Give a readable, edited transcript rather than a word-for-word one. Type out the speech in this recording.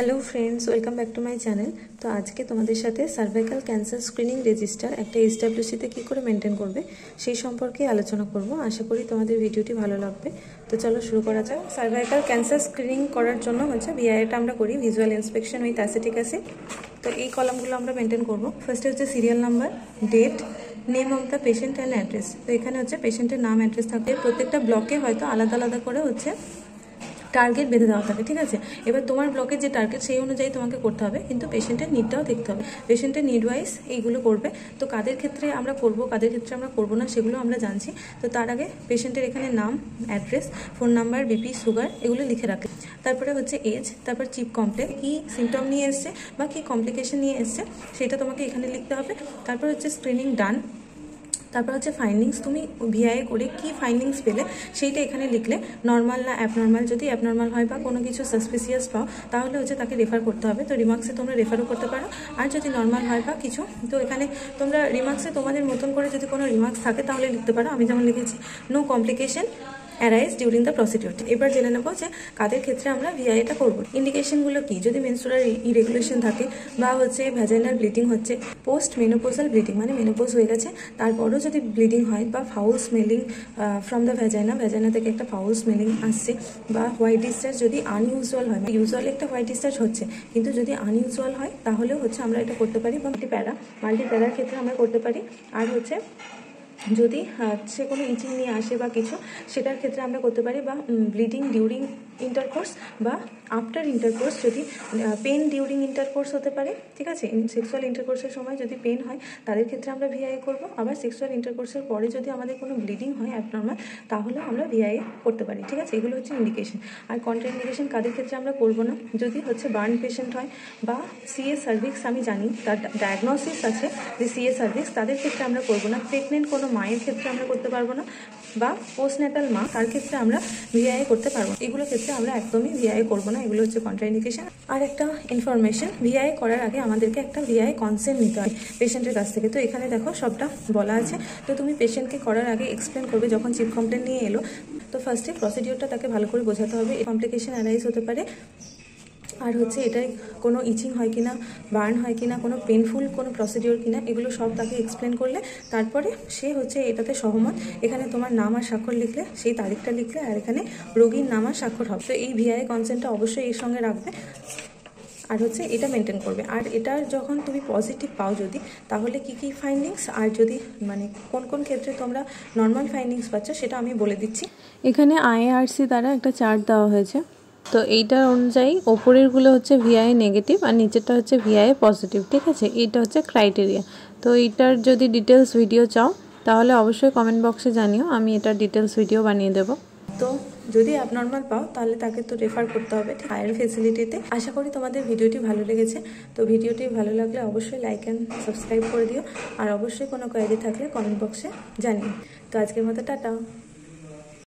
Hello friends, welcome back to my channel. তো আজকে তোমাদের সাথে সার্ভাইকাল ক্যান্সার স্ক্রিনিং রেজিস্টার একটা এসডব্লিউসিতে কী করে মেনটেন করবে সেই সম্পর্কে আলোচনা করব। আশা করি তোমাদের ভিডিওটি ভালো লাগবে। তো চলো শুরু করা যাক। সার্ভাইকাল ক্যান্সার স্ক্রিনিং করার জন্য ভিআইটা আমরা করি, visual inspection with acetic acid. তো এই কলামগুলো আমরা মেনটেন করব। ফার্স্টে serial number, date, name of the patient and address. তো এখানে পেশেন্টের নাম, অ্যাড্রেস থাকে। প্রত্যেকটা ব্লকে হয়তো আলাদা আলাদা করে টার্গেট বেঁধে দেওয়া থাকে, ঠিক আছে। এবার তোমার ব্লকের যে টার্গেট সেই অনুযায়ী তোমাকে করতে হবে, কিন্তু পেশেন্টের নিডটাও দেখতে হবে। পেশেন্টের নিড ওয়াইজ এইগুলো করবে। তো কাদের ক্ষেত্রে আমরা করব, কাদের ক্ষেত্রে আমরা করব না, সেগুলো আমরা জানছি। তো তার আগে পেশেন্টের এখানে নাম, address, phone number, BP, sugar এগুলো লিখে রাখে। তারপরে এজ, তারপর চিপ কমপ্লেক্স, কী সিমটম নিয়ে এসছে বা কী কমপ্লিকেশন নিয়ে এসছে সেটা তোমাকে এখানে লিখতে হবে। তারপর স্ক্রিনিং ডান। তারপর ফাইন্ডিংস, তুমি ভিআই করে কি ফাইন্ডিংস পেলে সেইটা এখানে লিখলে। নর্মাল না অ্যাবনর্মাল, যদি অ্যাবনর্মাল হয় বা কোনো কিছু সাসপিসিয়াস পাও তাহলে তাকে রেফার করতে হবে। তো রিমার্কসে তোমরা রেফারও করতে পারো। আর যদি নর্মাল হয় বা কিছু, তো এখানে তোমরা রিমার্কসে তোমাদের মতন করে যদি কোনো রিমার্কস থাকে তাহলে লিখতে পারো। আমি যেমন লিখেছি, no complication arise during the procedure. এবার জেনে নেবো যে কাদের ক্ষেত্রে আমরা ভিআইটা করবো। ইন্ডিকেশনগুলো কি, যদি মেনস্ট্রুয়াল ইরেগুলেশন থাকে বা ভ্যাজাইনাল ব্লিডিং হচ্ছে, পোস্ট মেনোপোজাল ব্লিডিং মানে মেনোপোজ হয়ে গেছে তারপরও যদি ব্লিডিং হয়, বা foul smelling from the vagina থেকে একটা ফাউল স্মেলিং আসছে, বা হোয়াইট ডিসচার্জ যদি আনইউজুয়াল হয়, ইউজুয়ালি একটা হোয়াইট ডিসচার্জ হচ্ছে কিন্তু যদি আনইউজুয়াল হয় তাহলেও আমরা এটা করতে পারি। বা মাল্টিপ্যারার ক্ষেত্রে আমরা করতে পারি। আর যদি সে কোনো ইচিং নিয়ে আসে বা কিছু, সেটার ক্ষেত্রে আমরা করতে পারি। বা ব্লিডিং ডিউরিং ইন্টারকোর্স বা আফটার ইন্টারকোর্স, যদি পেন ডিউরিং ইন্টারকোর্স হতে পারে, ঠিক আছে। সেক্সুয়াল ইন্টারকোর্সের সময় যদি পেন হয় তাদের ক্ষেত্রে আমরা ভিআই করব। আবার সেক্সুয়াল ইন্টারকোর্সের পরে যদি আমাদের কোনো ব্লিডিং হয় অ্যাবনর্মাল, তাহলে আমরা ভিআই করতে পারি, ঠিক আছে। এগুলো ইন্ডিকেশন। আর কন্ট্রা ইন্ডিকেশন কাদের ক্ষেত্রে আমরা করবো না, যদি বার্ন পেশেন্ট হয় বা সিএ সার্ভিক্স, আমি জানি তার ডায়াগনোসিস আছে যে সিএ সার্ভিক্স, তাদের ক্ষেত্রে আমরা করবো না। প্রেগনেন্ট কোনো মায়ের ক্ষেত্রে আমরা করতে পারবো না, বা পোস্টন্যাটাল মা, তার ক্ষেত্রে আমরা ভিআই করতে পারবো। এগুলো ক্ষেত্রে আমরা একদমই ভিআই করবো না। এগুলো কন্ট্রাইন্ডিকেশন। আর একটা ইনফরমেশন, ভিআই করার আগে আমাদেরকে একটা ভিআই কনসেন্ট নিতে হয় পেশেন্টের কাছ থেকে। তো এখানে দেখো সবটা বলা আছে। তো তুমি পেশেন্টকে করার আগে এক্সপ্লেন করবে, যখন চিপ কমপ্লেন নিয়ে এলো, তো ফার্স্টে প্রসিডিওরটা তাকে ভালো করে বোঝাতে হবে। কমপ্লিকেশন অ্যারাইজ হতে পারে, আর এটাই কোনো ইচিং হয় কিনা, বার্ন হয় কিনা, কোনো পেনফুল কোনো প্রসিডিওর কিনা, এগুলো সব তাকে এক্সপ্লেন করলে তারপরে সে এটাতে সহমত। এখানে তোমার নাম আর স্বাক্ষর লিখলে, সেই তারিখটা লিখলে, আর এখানে রোগীর নাম আর স্বাক্ষর হবে। তো এই ভিআই কনসেন্টটা অবশ্যই এর সঙ্গে রাখবে। আর এটা মেনটেন করবে। আর এটার যখন তুমি পজিটিভ পাও যদি, তাহলে কি কি ফাইন্ডিংস, আর যদি কোন কোন ক্ষেত্রে তোমরা নর্মাল ফাইন্ডিংস পাচ্ছ সেটা আমি বলে দিচ্ছি। এখানে আইআরসি দ্বারা একটা চার্ট দেওয়া হয়েছে। তো এইটার অনুযায়ী ওপরেরগুলো ভিআই নেগেটিভ আর নিচেরটা ভিআই পজিটিভ, ঠিক আছে। এইটা ক্রাইটেরিয়া। তো এইটার যদি ডিটেলস ভিডিও চাও তাহলে অবশ্যই কমেন্ট বক্সে জানিও, আমি এটার ডিটেলস ভিডিও বানিয়ে দেবো। তো যদি অ্যাবনর্মাল পাও তাহলে তাকে রেফার করতে হবে হায়ার ফেসিলিটিতে। আশা করি তোমাদের ভিডিওটি ভালো লেগেছে। তো ভিডিওটি ভালো লাগলে অবশ্যই লাইক অ্যান্ড সাবস্ক্রাইব করে দিও। আর অবশ্যই কোনো কোয়েরি থাকলে কমেন্ট বক্সে জানিও। তো আজকের মতো টাটা।